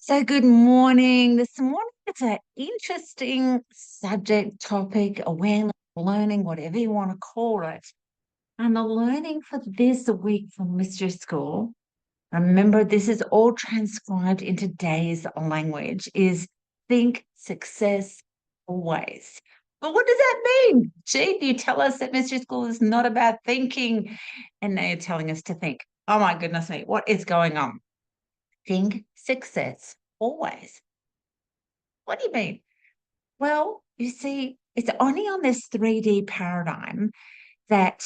So good morning. This morning it's an interesting subject, topic, awareness, learning, whatever you want to call it. And the learning for this week from Mystery School, remember this is all transcribed into today's language, is think success always. But what does that mean? Gee, you tell us that Mystery School is not about thinking, and now you're telling us to think. Oh my goodness me, what is going on? Think success always. What do you mean? Well, you see, it's only on this 3D paradigm that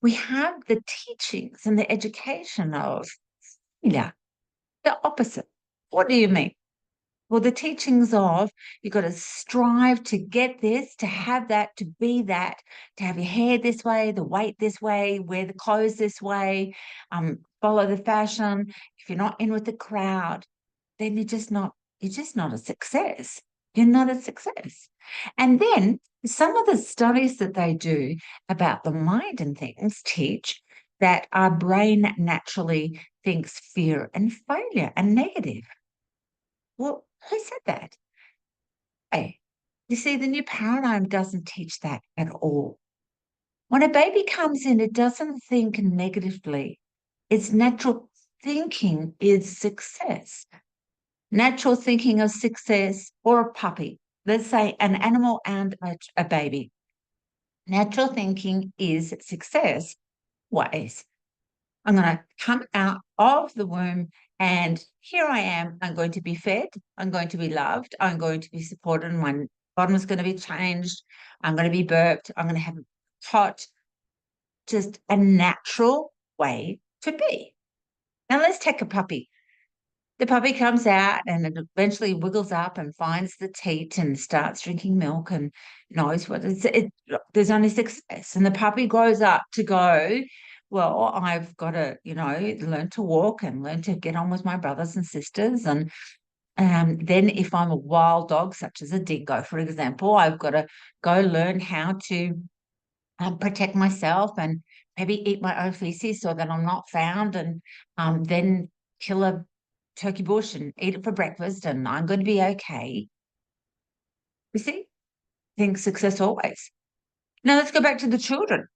we have the teachings and the education of failure, the opposite. What do you mean? Well, the teachings of you've got to strive to get this, to have that, to be that, to have your hair this way, the weight this way, wear the clothes this way, follow the fashion. If you're not in with the crowd, then you're just not a success. You're not a success. And then some of the studies that they do about the mind and things teach that our brain naturally thinks fear and failure and negative. Well, who said that? Hey, you see, the new paradigm doesn't teach that at all. When a baby comes in, it doesn't think negatively. Its natural thinking is success. Natural thinking of success or a puppy, let's say an animal and a baby. Natural thinking is success ways. I'm going to come out of the womb and here I am. I'm going to be fed. I'm going to be loved. I'm going to be supported. My bottom is going to be changed. I'm going to be burped. I'm going to have a tot. Just a natural way to be. Now let's take a puppy. The puppy comes out and it eventually wiggles up and finds the teat and starts drinking milk and knows what there's only success. And the puppy grows up to go, well, I've got to, learn to walk and learn to get on with my brothers and sisters. And then if I'm a wild dog, such as a dingo, for example, I've got to go learn how to protect myself and maybe eat my own feces so that I'm not found and then kill a turkey bush and eat it for breakfast and I'm going to be okay. You see, think success always. Now let's go back to the children.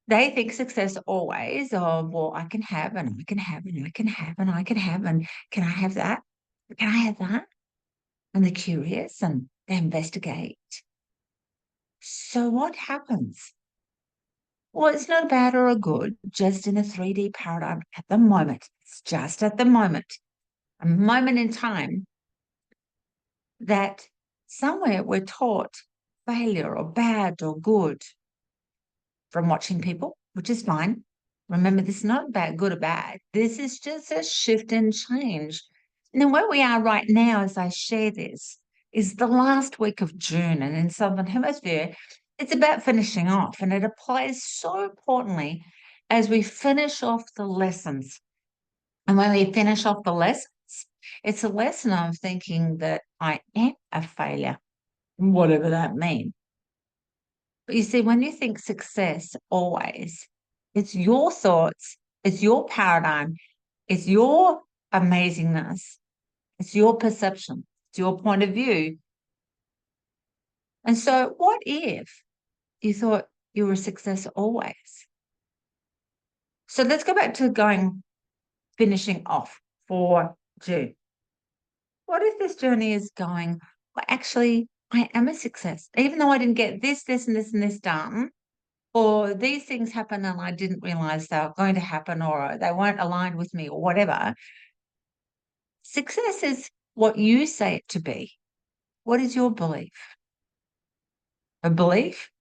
They think success always, oh, well, I can have and I can have and I can have and I can have and can I have that? Can I have that? And they're curious and they investigate. So what happens? Well, it's not a bad or a good, just in a 3D paradigm at the moment. It's just at the moment, a moment in time that somewhere we're taught failure or bad or good from watching people, which is fine. Remember, this is not about good or bad. This is just a shift and change. And then where we are right now, as I share this, is the last week of June. And in Southern Hemisphere, it's about finishing off. And it applies so importantly as we finish off the lessons. And when we finish off the lessons, it's a lesson of thinking that I am a failure, whatever that means. But you see, when you think success, always, it's your thoughts, it's your paradigm, it's your amazingness, it's your perception, it's your point of view. And so, what if you thought you were a success always? So, let's go back to finishing off for June. What if this journey is going, well, actually, I am a success, even though I didn't get this, this, and this, and this done, or these things happen and I didn't realize they were going to happen, or they weren't aligned with me, or whatever. Success is what you say it to be. What is your belief? A belief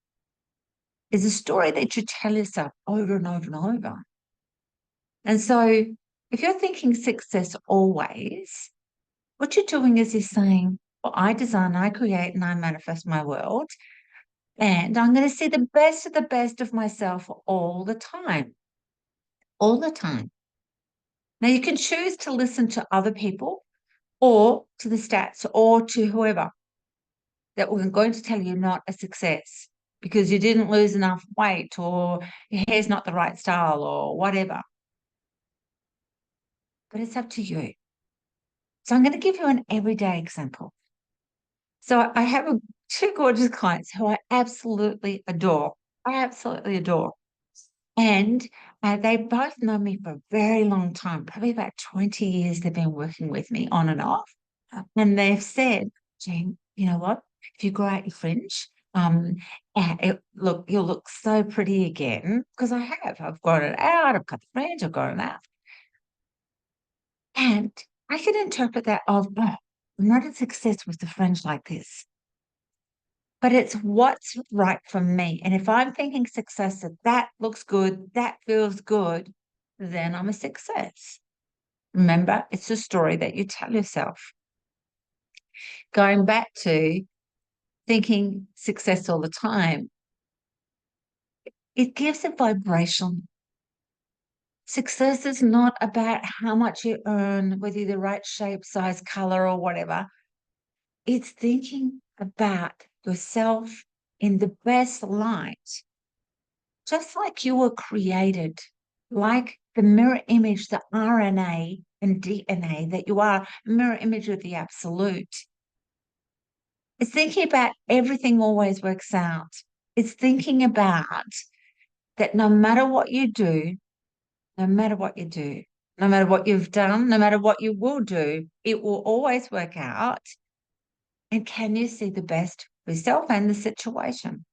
is a story that you tell yourself over and over and over. And so if you're thinking success always, what you're doing is you're saying, well, I design, I create, and I manifest my world. And I'm going to see the best of myself all the time. All the time. Now, you can choose to listen to other people or to the stats or to whoever that we're going to tell you not a success because you didn't lose enough weight or your hair's not the right style or whatever. But it's up to you. So I'm going to give you an everyday example. So I have two gorgeous clients who I absolutely adore. I absolutely adore. And they both know me for a very long time, probably about 20 years they've been working with me on and off. And they've said, Jane, you know what? If you grow out your fringe, you'll look so pretty again. Because I have. I've grown it out, I've cut the fringe, I've grown it out. And I can interpret that of, oh, I'm not a success with the fringe like this. But it's what's right for me. And if I'm thinking success, that looks good, that feels good, then I'm a success. Remember, it's a story that you tell yourself. Going back to thinking success all the time, it gives a vibration. Success is not about how much you earn, whether you're the right shape, size, color, or whatever. It's thinking about yourself in the best light, just like you were created, like the mirror image, the RNA and DNA that you are, mirror image of the absolute. It's thinking about everything always works out. It's thinking about that no matter what you do, no matter what you do, no matter what you've done, no matter what you will do, it will always work out. And can you see the best for yourself and the situation?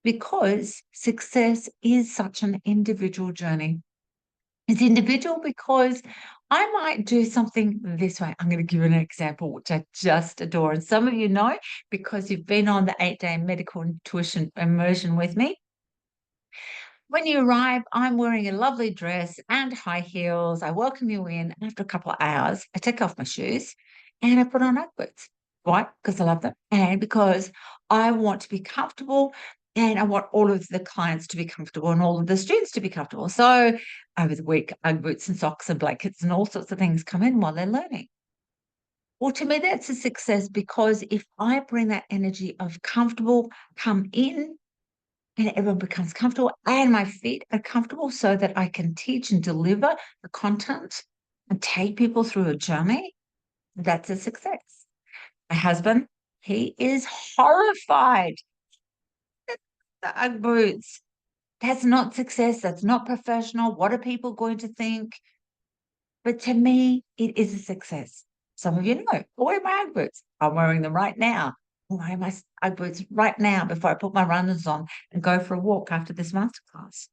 Because success is such an individual journey. It's individual because I might do something this way. I'm going to give you an example, which I just adore. And some of you know because you've been on the 8-day medical intuition immersion with me. When you arrive, I'm wearing a lovely dress and high heels. I welcome you in. After a couple of hours, I take off my shoes and I put on Ugg boots. Why? Because I love them and because I want to be comfortable and I want all of the clients to be comfortable and all of the students to be comfortable. So over the week, Ugg boots and socks and blankets and all sorts of things come in while they're learning. Well, to me, that's a success because if I bring that energy of comfortable, come in, and everyone becomes comfortable and my feet are comfortable so that I can teach and deliver the content and take people through a journey, that's a success. My husband, he is horrified. The Ugg boots. That's not success. That's not professional. What are people going to think? But to me, it is a success. Some of you know, I wear my Ugg boots. I'm wearing them right now. I'm wearing my Ugg boots right now before I put my runners on and go for a walk after this masterclass.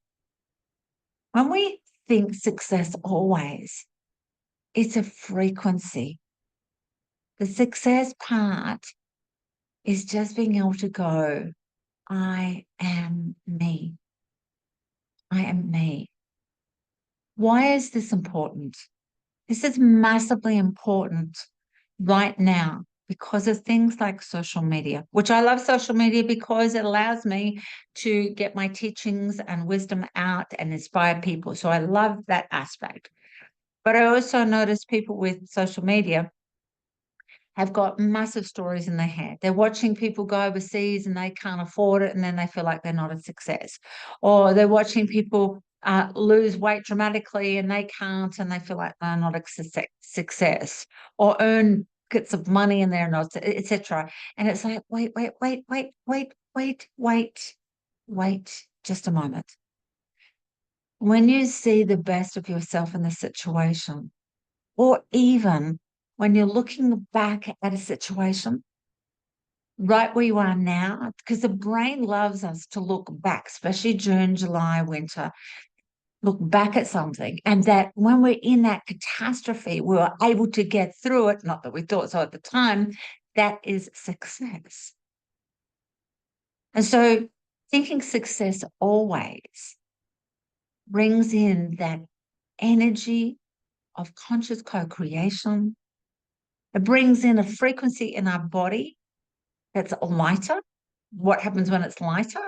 When we think success always, it's a frequency. The success part is just being able to go, I am me. I am me. Why is this important? This is massively important right now because of things like social media, which I love social media because it allows me to get my teachings and wisdom out and inspire people. So I love that aspect. But I also notice people with social media have got massive stories in their head. They're watching people go overseas and they can't afford it, and then they feel like they're not a success. Or they're watching people lose weight dramatically and they can't, and they feel like they're not a success. Or earn bits of money and they're not, etc. And it's like, wait, just a moment. When you see the best of yourself in the situation, or even when you're looking back at a situation, right where you are now, because the brain loves us to look back, especially June, July, winter, look back at something. And that when we're in that catastrophe, we were able to get through it, not that we thought so at the time, that is success. And so thinking success always brings in that energy of conscious co-creation. It brings in a frequency in our body that's lighter. What happens when it's lighter?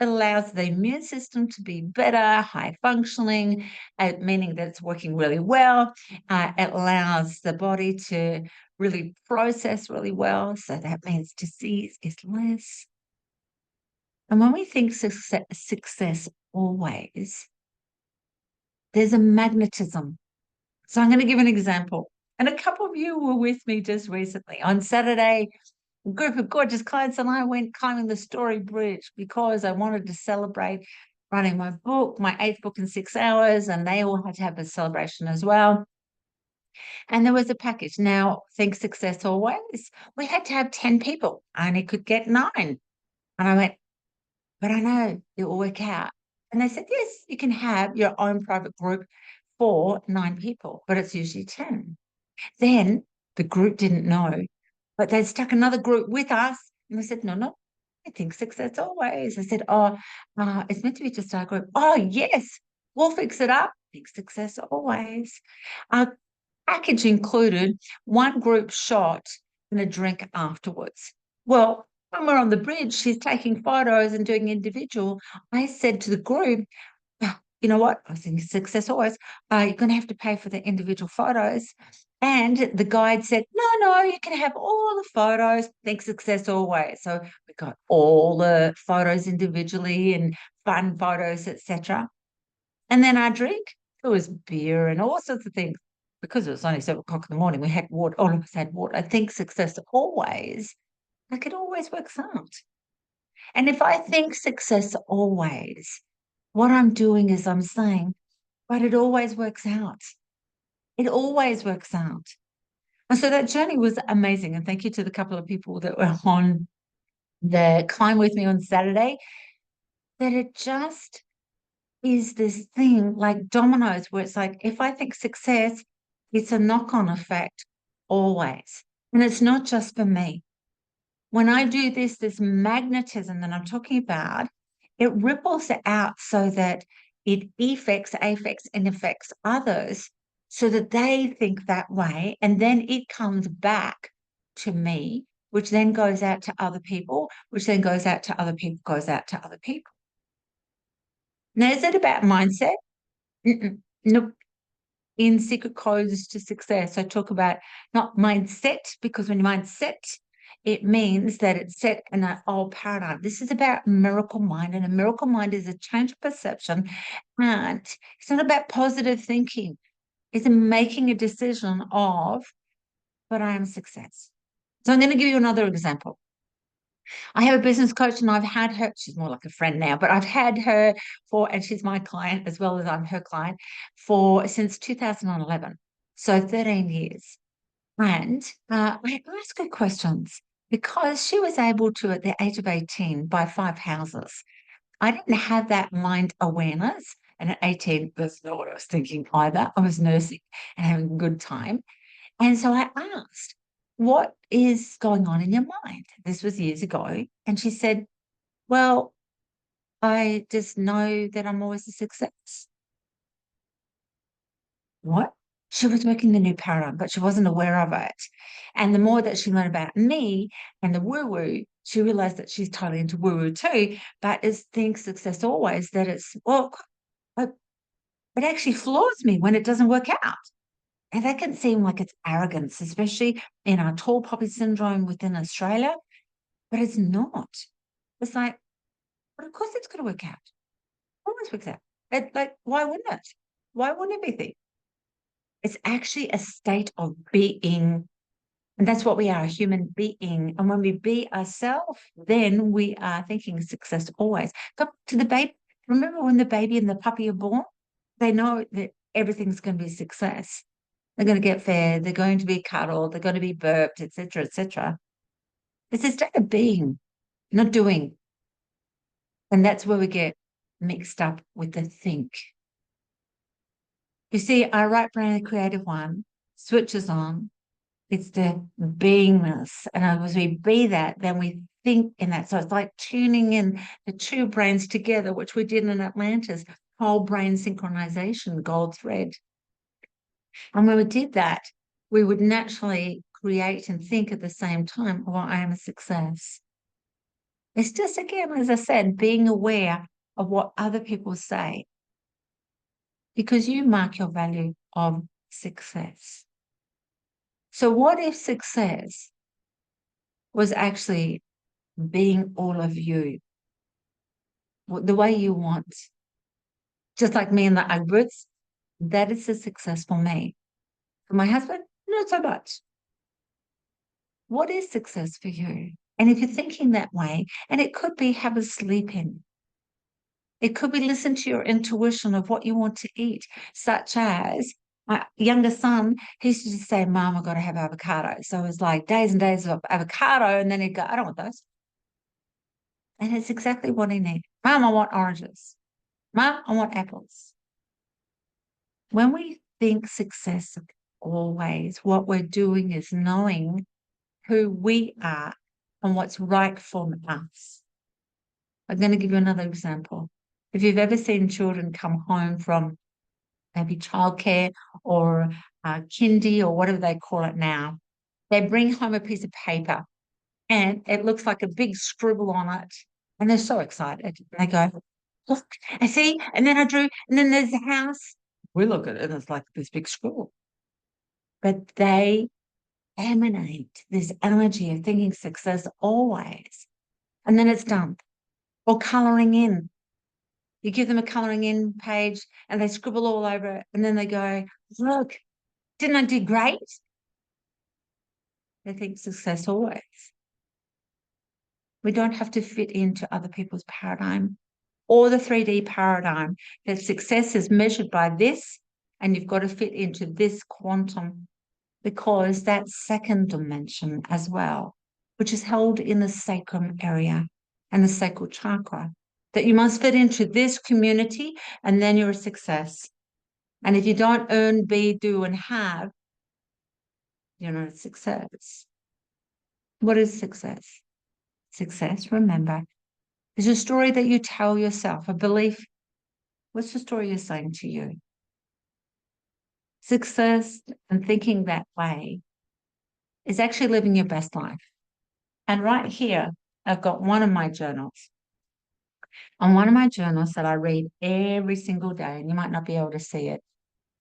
It allows the immune system to be better, high functioning, meaning that it's working really well. It allows the body to really process really well. So that means disease is less. And when we think success always, there's a magnetism. So I'm going to give an example. And a couple of you were with me just recently. On Saturday, a group of gorgeous clients and I went climbing the Story Bridge because I wanted to celebrate writing my book, my eighth book in 6 hours, and they all had to have a celebration as well. And there was a package. Now, think success always. We had to have 10 people. I only could get 9. And I went, but I know it will work out. And they said, yes, you can have your own private group for 9 people, but it's usually 10. Then the group didn't know, but they stuck another group with us. And we said, no, no, I think success always. I said, oh, it's meant to be just our group. Oh, yes, we'll fix it up. Think success always. Our package included one group shot and a drink afterwards. Well, when we're on the bridge, she's taking photos and doing individual. I said to the group, you know what? I think success always. You're going to have to pay for the individual photos. And the guide said, no, no, you can have all the photos. Think success always. So we got all the photos individually and fun photos, etc. And then our drink, it was beer and all sorts of things. Because it was only 7 o'clock in the morning, we had water. All of us had water. I think success always, like it always works out. And if I think success always, what I'm doing is I'm saying, but it always works out. It always works out. And so that journey was amazing. And thank you to the couple of people that were on the climb with me on Saturday, that it just is this thing like dominoes, where it's like, if I think success, it's a knock-on effect always. And it's not just for me. When I do this magnetism that I'm talking about, it ripples out so that it affects and affects others so that they think that way. And then it comes back to me, which then goes out to other people, which then goes out to other people, goes out to other people. Now, is it about mindset? Nope. In Secret Codes to Success, I talk about not mindset, because when your mindset, it means that it's set in an old paradigm. This is about miracle mind, and a miracle mind is a change of perception. And it's not about positive thinking. It's making a decision of, but I am success. So I'm going to give you another example. I have a business coach and I've had her, she's more like a friend now, but I've had her and she's my client as well as I'm her client since 2011. So 13 years. And I ask her questions because she was able to, at the age of 18, buy 5 houses. I didn't have that mind awareness. And at 18, that's not what I was thinking either. I was nursing and having a good time. And so I asked, what is going on in your mind? This was years ago. And she said, well, I just know that I'm always a success. What? She was working the new paradigm, but she wasn't aware of it. And the more that she learned about me and the woo-woo, she realized that she's totally into woo-woo too, but is thinks success always that it's, well, it actually floors me when it doesn't work out. And that can seem like it's arrogance, especially in our tall poppy syndrome within Australia, but it's not. It's like, but of course it's going to work out. Always works out. Like, why wouldn't it? Why wouldn't everything? It's actually a state of being. And that's what we are, a human being. And when we be ourselves, then we are thinking success always. Go to the baby. Remember when the baby and the puppy are born? They know that everything's going to be a success. They're going to get fed, they're going to be cuddled, they're going to be burped, etc., etc. It's a state of being, not doing. And that's where we get mixed up with the think. You see, our right brain, the creative one, switches on. It's the beingness. And as we be that, then we think in that. So it's like tuning in the two brains together, which we did in Atlantis, whole brain synchronization, gold thread. And when we did that, we would naturally create and think at the same time, well, I am a success. It's just, again, as I said, being aware of what other people say, because you mark your value of success. So what if success was actually being all of you, the way you want, just like me and the Ugg boots? That is a successful me. For my husband, not so much. What is success for you? And if you're thinking that way, and it could be have a sleep in, it could be listen to your intuition of what you want to eat, such as my younger son, he used to just say, Mom, I've got to have avocado. So it was like days and days of avocado. And then he'd go, I don't want those. And it's exactly what he needs. Mom, I want oranges. Mom, I want apples. When we think success always, what we're doing is knowing who we are and what's right for us. I'm going to give you another example. If you've ever seen children come home from maybe childcare or kindy or whatever they call it now, they bring home a piece of paper and it looks like a big scribble on it. And they're so excited. They go, look, I see. And then I drew, and then there's the house. We look at it and it's like this big scribble. But they emanate this energy of thinking success always. And then it's done. Or colouring in. You give them a colouring in page and they scribble all over it. And then they go, look, didn't I do great? They think success always. We don't have to fit into other people's paradigm or the 3D paradigm that success is measured by this and you've got to fit into this quantum because that's second dimension as well, which is held in the sacrum area and the sacral chakra, that you must fit into this community and then you're a success. And if you don't earn, be, do, and have, you're not a success. What is success? Success, remember, is a story that you tell yourself, a belief. What's the story you're saying to you? Success and thinking that way is actually living your best life. And right here, I've got one of my journals. On one of my journals that I read every single day, and you might not be able to see it,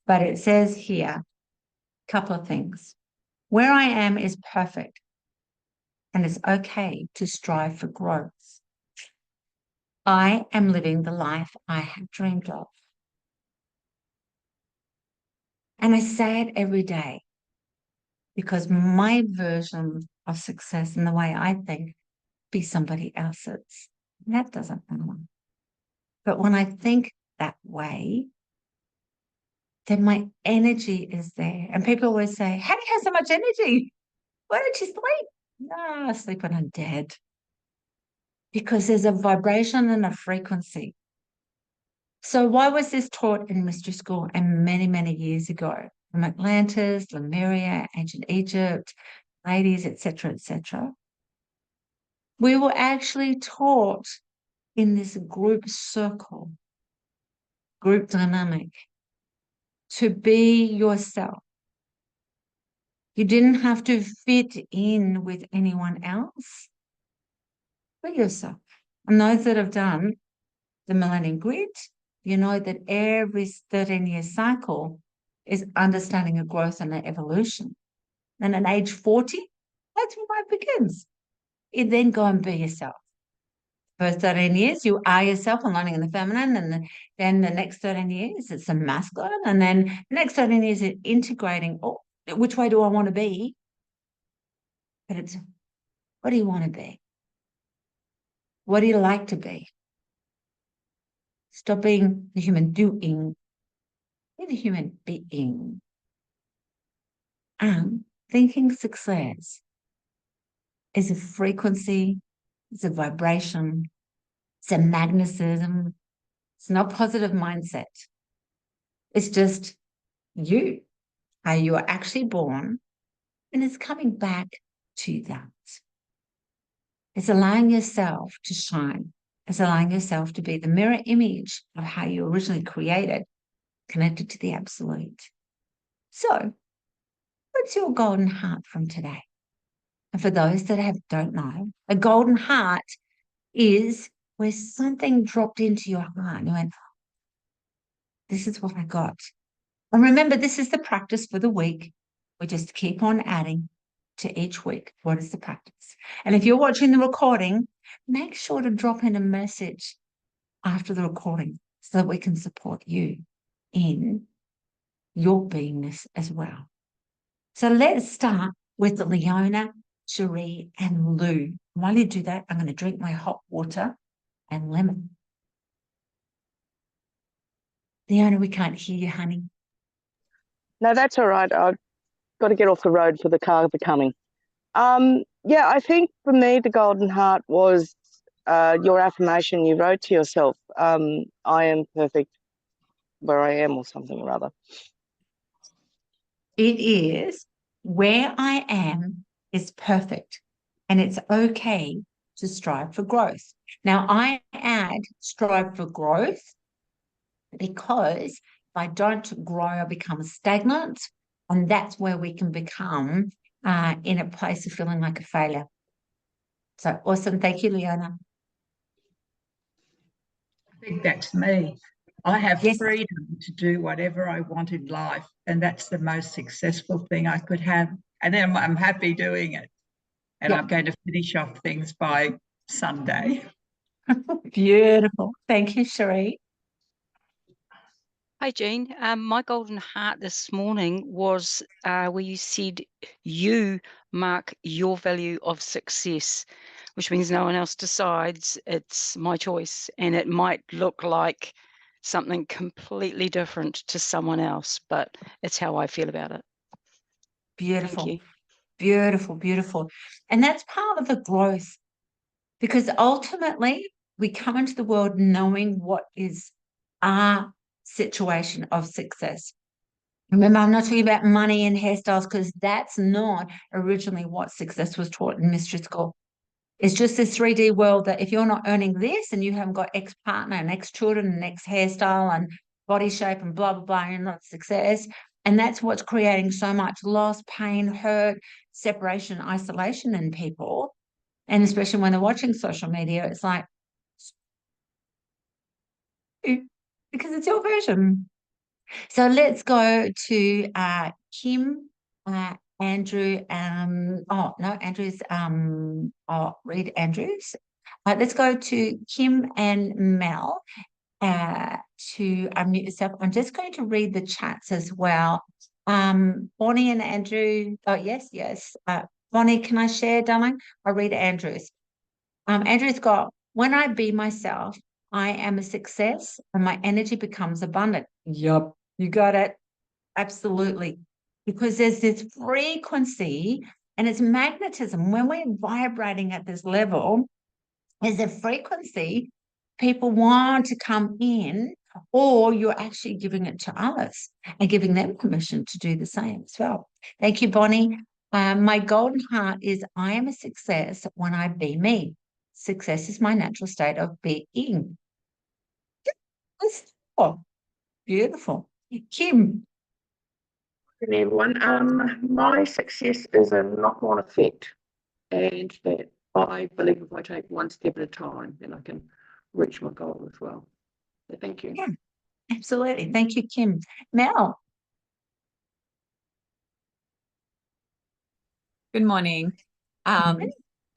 but it says here a couple of things. Where I am is perfect, and it's okay to strive for growth. I am living the life I have dreamed of. And I say it every day because my version of success and the way I think be somebody else's. That doesn't matter. But when I think that way, then my energy is there. And people always say, how do you have so much energy? Why don't you sleep? No, I sleep when I'm dead. Because there's a vibration and a frequency. So why was this taught in mystery school and many, many years ago? From Atlantis, Lemuria, ancient Egypt, ladies, etc., etc. We were actually taught in this group circle, group dynamic, to be yourself. You didn't have to fit in with anyone else. Be yourself. And those that have done the Millennium Grid, you know that every 13-year cycle is understanding a growth and an evolution. And at age 40, that's when life begins. You then go and be yourself. First 13 years, you are yourself and learning in the feminine, and then the next 13 years, it's a masculine, and then the next 13 years, it's integrating, oh, which way do I want to be? But it's, what do you want to be? What do you like to be? Stop being the human doing, be the human being. And thinking success is a frequency, it's a vibration, it's a magnetism, it's not positive mindset. It's just you, how you are actually born, and it's coming back to that. It's allowing yourself to shine. It's allowing yourself to be the mirror image of how you originally created, connected to the absolute. So, what's your golden heart from today? And for those that don't know, a golden heart is where something dropped into your heart and you went, this is what I got. And remember, this is the practice for the week. We just keep on adding to each week. What is the practice? And if you're watching the recording, make sure to drop in a message after the recording so that we can support you in your beingness as well. So let's start with Leona, Cherie, and Lou. While you do that, I'm going to drink my hot water and lemon. Leona, we can't hear you, honey. No, that's all right. I've got to get off the road for the cars are coming. Yeah, I think for me, the golden heart was your affirmation you wrote to yourself. I am perfect where I am, or something or other. It is where I am is perfect, and it's okay to strive for growth. Now, I add strive for growth because if I don't grow, I become stagnant, and that's where we can become in a place of feeling like a failure. So awesome. Thank you, Leona. I think that's me. I have Yes. freedom to do whatever I want in life, and that's the most successful thing I could have. And I'm happy doing it. And Yep. I'm going to finish off things by Sunday. Beautiful. Thank you, Cherie. Hi, Jean. My golden heart this morning was where you said you mark your value of success, which means no one else decides. It's my choice, and it might look like something completely different to someone else, but it's how I feel about it. Beautiful. Thank you. Beautiful, beautiful. And that's part of the growth because ultimately we come into the world knowing what is our situation of success. Remember, I'm not talking about money and hairstyles because that's not originally what success was taught in mystery school. It's just this 3D world that if you're not earning this and you haven't got X partner and X children and X hairstyle and body shape and blah, blah, blah, you're not success. And that's what's creating so much loss, pain, hurt, separation, isolation in people. And especially when they're watching social media, it's like, because it's your version. So let's go to Kim, Andrew. Oh no, Andrew's. I'll read Andrew's. Let's go to Kim and Mel. To unmute yourself. I'm just going to read the chats as well. Bonnie and Andrew. Oh yes, yes. Bonnie, can I share, darling? I'll read Andrew's. Andrew's got, when I be myself, I am a success and my energy becomes abundant. Yup, you got it. Absolutely. Because there's this frequency and it's magnetism. When we're vibrating at this level, there's a frequency people want to come in, or you're actually giving it to others and giving them permission to do the same as well. Thank you, Bonnie. My golden heart is I am a success when I be me. Success is my natural state of being. Oh, beautiful. Kim. Good everyone. My success is a knock-on effect, and that I believe if I take one step at a time, then I can reach my goal as well. So thank you. Yeah, absolutely. Thank you, Kim. Mel. Good morning.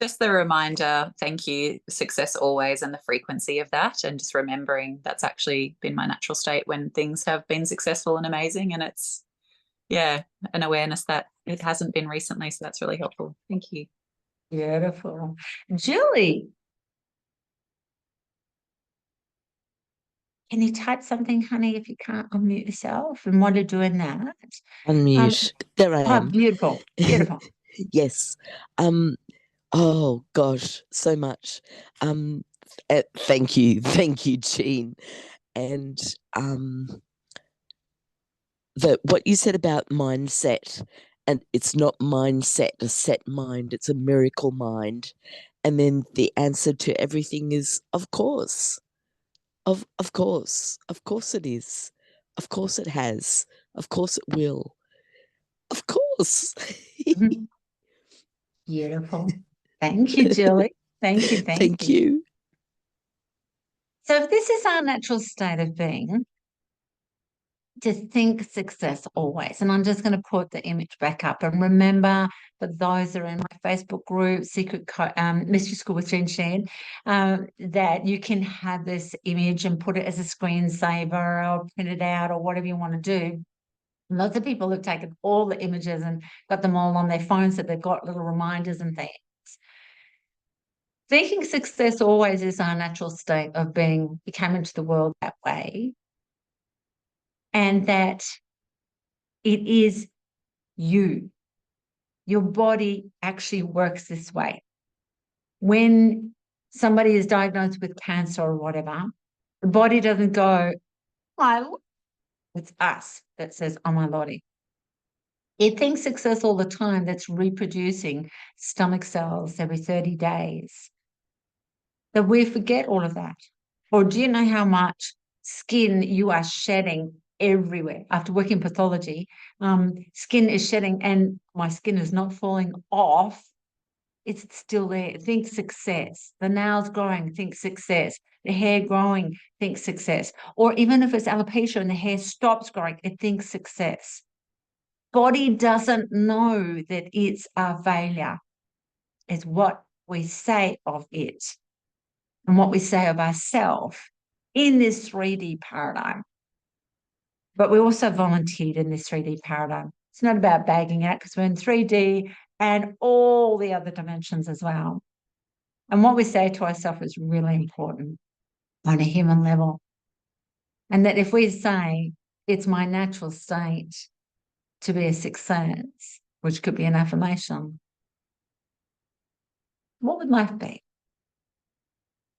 Just the reminder, thank you, success always, and the frequency of that, and just remembering that's actually been my natural state when things have been successful and amazing, and it's, yeah, an awareness that it hasn't been recently, so that's really helpful. Thank you. Beautiful. Julie. Can you type something, honey, if you can't unmute yourself? And while you're doing that, Unmute. There I am. Beautiful, beautiful. Yes. Oh gosh, so much. Thank you, Jean. And what you said about mindset, and it's not mindset, a set mind, it's a miracle mind. And then the answer to everything is, of course. Of course it is. Of course it has. Of course it will. Of course. Beautiful. Thank you, Julie. Thank you. Thank you. So if this is our natural state of being, to think success always. And I'm just going to put the image back up. And remember, for those that are in my Facebook group, Mystery School with Jean Sheen, that you can have this image and put it as a screensaver or print it out or whatever you want to do. Lots of people have taken all the images and got them all on their phones, so they've got little reminders and things. Thinking success always is our natural state of being, we came into the world that way, and that it is you. Your body actually works this way. When somebody is diagnosed with cancer or whatever, the body doesn't go, it's us that says, oh my lordy. It thinks success all the time, that's reproducing stomach cells every 30 days. That we forget all of that. Or do you know how much skin you are shedding everywhere? After working pathology, skin is shedding, and my skin is not falling off. It's still there. Think success. The nails growing, think success. The hair growing, think success. Or even if it's alopecia and the hair stops growing, it thinks success. Body doesn't know that it's a failure. It's what we say of it and what we say of ourselves in this 3D paradigm. But we also volunteered in this 3D paradigm. It's not about bagging out, because we're in 3D and all the other dimensions as well. And what we say to ourselves is really important on a human level. And that if we say, it's my natural state to be a success, which could be an affirmation, what would life be?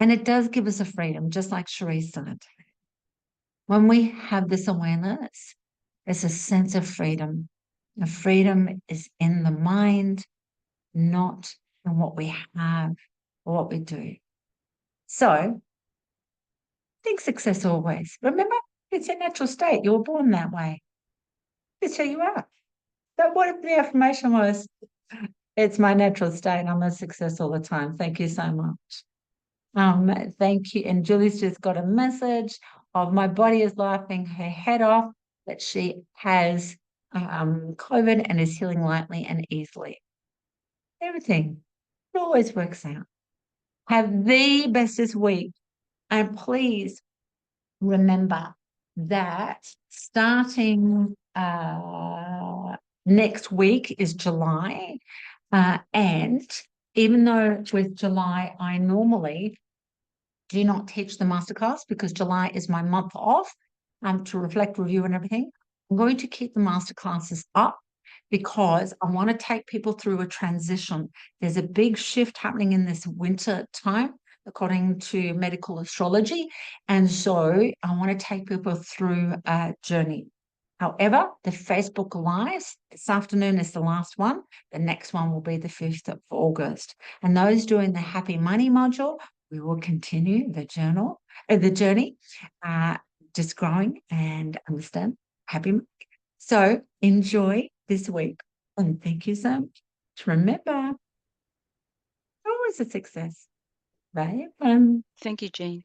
And it does give us a freedom, just like Cherie said. When we have this awareness, there's a sense of freedom. The freedom is in the mind, not in what we have or what we do. So, think success always. Remember, it's your natural state. You were born that way. It's who you are. So what if the affirmation was, it's my natural state, I'm a success all the time. Thank you so much. Thank you. And Julie's just got a message of, my body is laughing her head off that she has COVID and is healing lightly and easily. Everything. It always works out. Have the bestest week. And please remember that starting next week is July. And even though with July, I normally do not teach the masterclass, because July is my month off to reflect, review and everything, I'm going to keep the masterclasses up, because I want to take people through a transition. There's a big shift happening in this winter time, according to medical astrology. And so I want to take people through a journey. However, the Facebook Lives this afternoon is the last one. The next one will be the 5th of August. And those doing the Happy Money module, we will continue the journey, just growing and understand happy money. So enjoy this week. And thank you so much. Remember, always a success. Bye. Thank you, Jean.